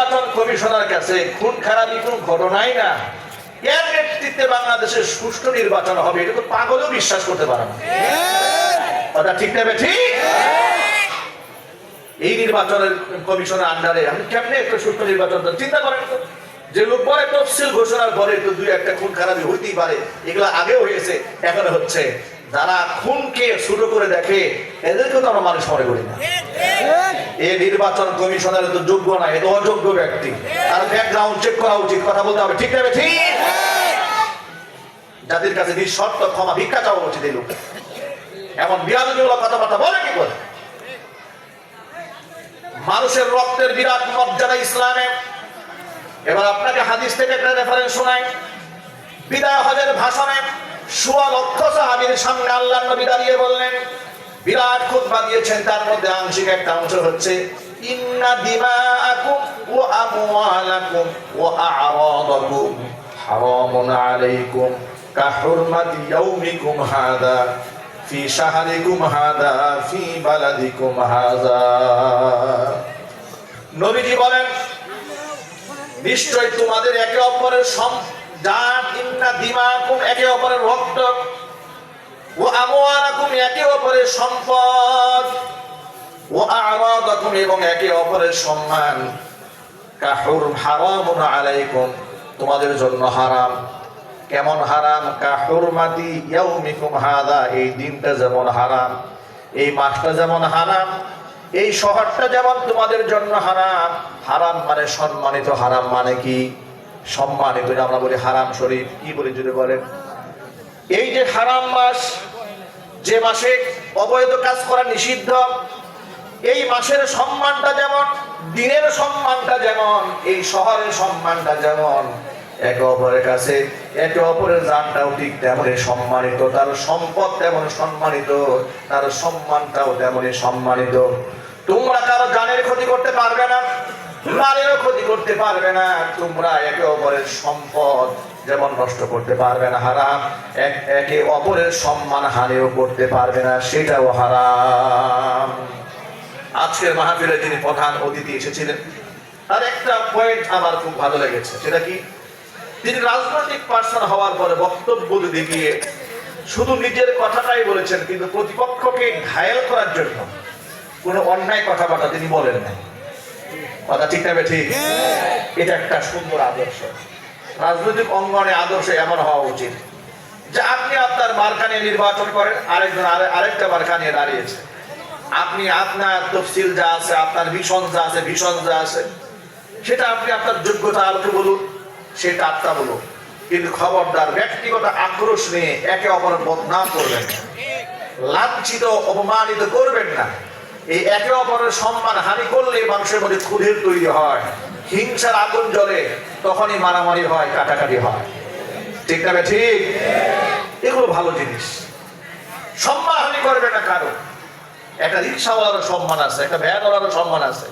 নির্বাচন কমিশনার কাছে খুন খারাপি কোন ঘটনাই না, এর নেতৃত্বে বাংলাদেশের সুষ্ঠু নির্বাচন হবে, এটা তো পাগলও বিশ্বাস করতে পারে না। কথা ঠিক নেবে ঠিক। এই নির্বাচনের কমিশনের আন্ডারে আমি কেমনে একটা সুষ্ঠু নির্বাচন চিন্তা করেন তো। যে লোক পরে তফসিল ঘোষণার পরে তো দুই একটা খুন খারাপি হইতেই পারে, এগুলো আগেও হয়েছে, এখন হচ্ছে। যারা খুনকে ছোট করে দেখে এদেরকেও তো আমরা মানুষ মনে করি না। এই নির্বাচন কমিশনের তো যোগ্য না, এ তো অযোগ্য ব্যক্তি, তার ব্যাকগ্রাউন্ড চেক করা উচিত। কথা বলতে হবে, ঠিক না ঠিক? যাদের কাছে নিঃশর্ত ক্ষমা ভিক্ষা চাওয়া উচিত এই লোক। এমন বিরাজনীয় কথাবার্তা বলে কি করে? মানুষের রক্তের বিরাট মর্যাদা ইসলামে। এবার আপনাকে হাদিস থেকে একটা রেফারেন্স শোনাই। বিদায় হজের ভাষণে ১৬ লক্ষ সাহাবীর সামনে আল্লাহর নবী দাঁড়িয়ে বললেন, বিরাট খুতবা দিয়েছেন। তার মধ্যে আংশিক একটা অংশ হচ্ছে ইন্না দিমাআকুম ওয়া আমওয়ালাকুম ওয়া আ'রাদাকুম হারামুন আলাইকুম কাহুরমাতি ইয়াউমিকুম হাযা ফি শাহরিকুম হাযা ফি বালাদিকুম হাযা। নবীজি বলেন, নিশ্চয় তোমাদের একে অপরের জাত, ইন্না দিমাকুম একে অপরের রক্ত, ও আমওয়ালাকুম একে অপরের সম্পদ, ও আ'রাদাকুম এবং একে অপরের সম্মান, হারামুন আলাইকুম তোমাদের জন্য হারাম। কেমন হারাম? কাহুরমাতি ইয়াউমিকুম হাযা এই দিনটা যেমন হারাম, এই মাসটা যেমন হারাম, এই শহরটা যেমন তোমাদের জন্য হারাম। হারাম মানে সম্মানিত, হারাম মানে কি? সম্মানিত। আমরা বলি হারাম শরীফ, কি বলি যদি বলেন? এই যে হারাম মাস, যে মাসে অবৈধ কাজ করা নিষিদ্ধ, এই মাসের সম্মানটা যেমন, দিনের সম্মানটা যেমন, এই শহরের সম্মানটা যেমন, একে অপরের কাছে একে অপরের জানটাও ঠিক তেমনই সম্মানিত, তার সম্পদ তেমন সম্মানিত, তার সম্মানটাও তেমনই সম্মানিত। তোমরা কারো জানের ক্ষতি করতে পারবে না, মালেরও ক্ষতি করতে পারবে না। তোমরা একে অপরের সম্পদ যেমন নষ্ট করতে পারবে না হারাম, একে অপরের সম্মান হানিও করতে পারবে না, সেটাও হারাম। আজকের মাহফিলে যিনি প্রধান অতিথি এসেছিলেন, তার একটা পয়েন্ট আমার খুব ভালো লেগেছে। সেটা কি? তিনি রাজনৈতিক পার্সন হওয়ার পরে বক্তব্য দিয়ে শুধু নিজের কথাটাই বলেছেন, কিন্তু প্রতিপক্ষকে ঘায়েল করার জন্য কোনো অন্যায় কথাবার্তা তিনি বলেন না। কথা ঠিক না ঠিক? এটা একটা সুন্দর আদর্শ। রাজনৈতিক অঙ্গনে আদর্শ এমন হওয়া উচিত যে আপনি আপনার মার্কা নিয়ে নির্বাচন করেন, আরেকজন আরেকটা মার্কা নিয়ে দাঁড়িয়েছে। আপনি আপনার তফসিল যা আছে, আপনার ভিশন যা আছে, সেটা আপনি আপনার যোগ্যতা আলোকে বলুন, সেটা আপনার বলুন, কিন্তু খবরদার ব্যক্তিগত আক্রোশ নিয়ে একে অপরের বদনাম করবেন না, লাঞ্ছিত অপমানিত করবেন না। এই একে অপরের সম্মান হানি করলে মানুষের মধ্যে ক্ষুধের তৈরি হয়, হিংসার আগুন জ্বলে, তখনই মারামারি হয়, কাটাকাটি হয়। ঠিক না ঠিক? এগুলো ভালো জিনিস। সম্মান হানি করবে না কারো। একটা রিক্সাওয়ালারও সম্মান আছে, একটা ভ্যানওয়ালারও সম্মান আছে,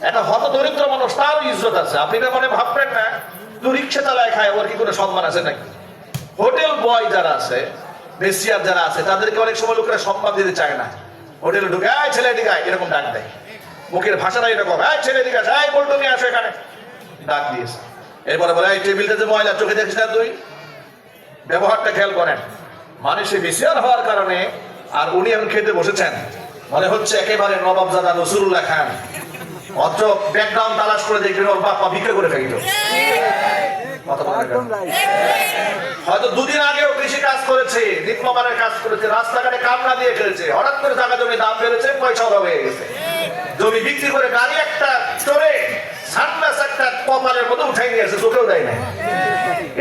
একটা হত দরিদ্র মানুষ তারও ইজ্জত আছে। আপনি তো মনে ভাববেন না তুই রিক্সা চালায় খায়, ওর কি কোনো সম্মান আছে নাকি? হোটেল বয় যারা আছে, বেসিয়ার যারা আছে, তাদেরকে অনেক সময় লোকেরা সম্মান দিতে চায় না। হোটেলে ঢুকে আয় ছেলে দিকে আয়, এরকম ডাক দেয়। মুখের ভাষাটা এরকম, আয় ছেলে দিকে আয়, বলতো নিয়ে আসো এখানে, ডাক দিয়েছে। এরপরে বলে এই টেবিলটা যে ময়লা, চোখে দেখিস না তুই? ব্যবহারটা খেয়াল করেন। মানুষে বেসিয়ার হওয়ার কারণে, আর উনি এখন খেতে বসেছেন, মনে হচ্ছে একেবারে নবাবজাদা নসরুল্লাহ খান। অথচ ব্যাকগ্রাউন্ড তালাশ করে দেখবেন ওর বাপ মা ভিক্ষা করে খাইল। হয়তো দুদিন আগেও কৃষি কাজ করেছে, নিত্যমানের কাজ করেছে, রাস্তাঘাটে কামনা দিয়ে খেলেছে, হঠাৎ করে জায়গা জমি দাম বেড়েছে, পয়সা অভাব হয়ে গেছে, জমি বিক্রি করে গাড়ি একটা চড়ে সানগ্লাস একটা কপালের মধ্যে উঠাই নিয়ে আসে, চোখেও দেয় না।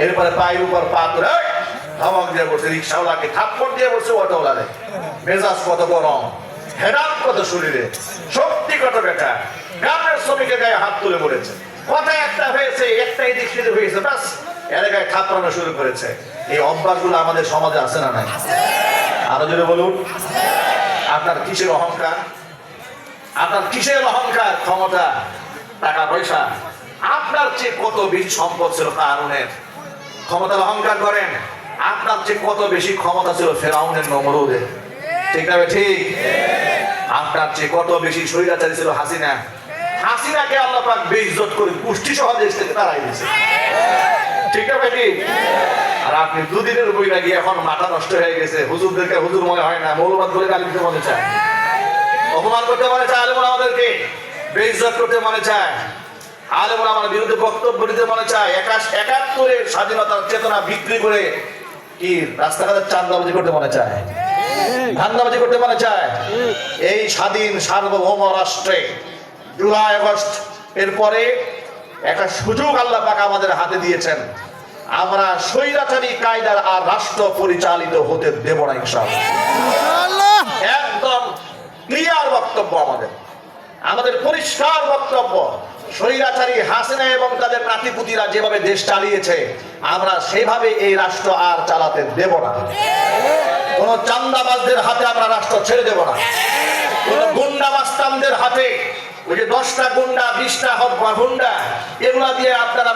এরপরে পায়ের উপর পা ধরে ধমক দিয়ে বসে, রিক্সাওয়ালাকে থাপ্পড় দিয়ে বসে, অটোওয়ালারে মেজাজ কত গরম, হেডাম কত শরীরে, শক্তি কত বেটা, গ্রামের শ্রমিকের গায়ে হাত তুলে পড়েছে, কথা একটা হয়েছে, একটাই দিক হয়েছে, ব্যাস এলাকায় থাপড়ানো শুরু করেছে। এই অভ্যাসগুলো আমাদের সমাজে আছে না নাই? আরো জোরে বলুন। আপনার কিসের অহংকার? আপনার কিসের অহংকার? ক্ষমতা, টাকা পয়সা। আপনার চেয়ে কত বেশি সম্পদ ছিল কারুনের, ক্ষমতার অহংকার করেন। আপনার চেয়ে কত বেশি ক্ষমতা ছিল ফেরাউনের, নমরুদের। ঠিক না ঠিক? আপনার চেয়ে কত বেশি স্বৈরাচারী ছিল হাসিনা। হাসিনাকে আল্লাহ পাক বেইজ্জত করে পুষ্টি সহ দেশ থেকে তাড়াই দিয়েছে। ঠিক না ভাই? আর আপনি দুদিনের বইটা গিয়ে এখন মাথা নষ্ট হয়ে গেছে, হুজুরদেরকে হুজুর মনে হয় না, মৌলবাদ বলে গালি দিতে মনে চায়, অপমান করতে মনে চায়, আলেম ওলামাদেরকে বেইজ্জত করতে মনে চায়, আলেম ওলামার বিরুদ্ধে বক্তব্য দিতে মনে চায়, ৭১-৭১ স্বাধীনতার চেতনা বিক্রি করে কি রাস্তাঘাটের চাঁদাবাজি করতে মনে চায়, ধান্দাবাজি করতে মনে চায়। এই স্বাধীন সার্বভৌম রাষ্ট্রে জুলাই আগস্ট এরপরে একটা সুযোগ আল্লাহ পাক আমাদের হাতে দিয়েছেন। আমরা স্বৈরাচারী কায়দার আর রাষ্ট্র পরিচালিত হতে দেব না ইনশাআল্লাহ। একদম ক্লিয়ার বক্তব্য আমাদের পরিষ্কার বক্তব্য। স্বৈরাচারী হাসিনা এবং তাদের নাতিপুতিরা যেভাবে দেশ চালিয়েছে, আমরা সেভাবে এই রাষ্ট্র আর চালাতে দেব না। কোন চান্দাবাজদের হাতে আমরা রাষ্ট্র ছেড়ে দেব না। কোন গুন্ডা মাস্তানদের হাতে, ওই যে 10টা গুন্ডা 20টা গুন্ডা, এগুলা দিয়ে আপনারা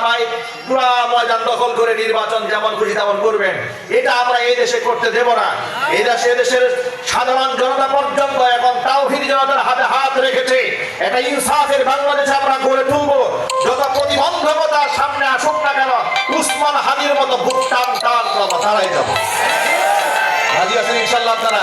পুরা ময়দান দখল করে নির্বাচন যেমন খুশি তেমন করবেন, এটা আমরা এই দেশে করতে দেব না। এই দেশের সাধারণ জনতা পর্যন্ত এখন তাওহীদি জনতার হাতে হাত রেখেছে। এটা ইনসাফের বাংলাদেশে আমরা গড়ে তুলবো। যত প্রতিবন্ধকতা সামনে আসুক না কেন, উসমান হাদির মতো বুক টান টান তারাই যাবো। রাজি আছেন ইনশাআল্লাহ আপনারা?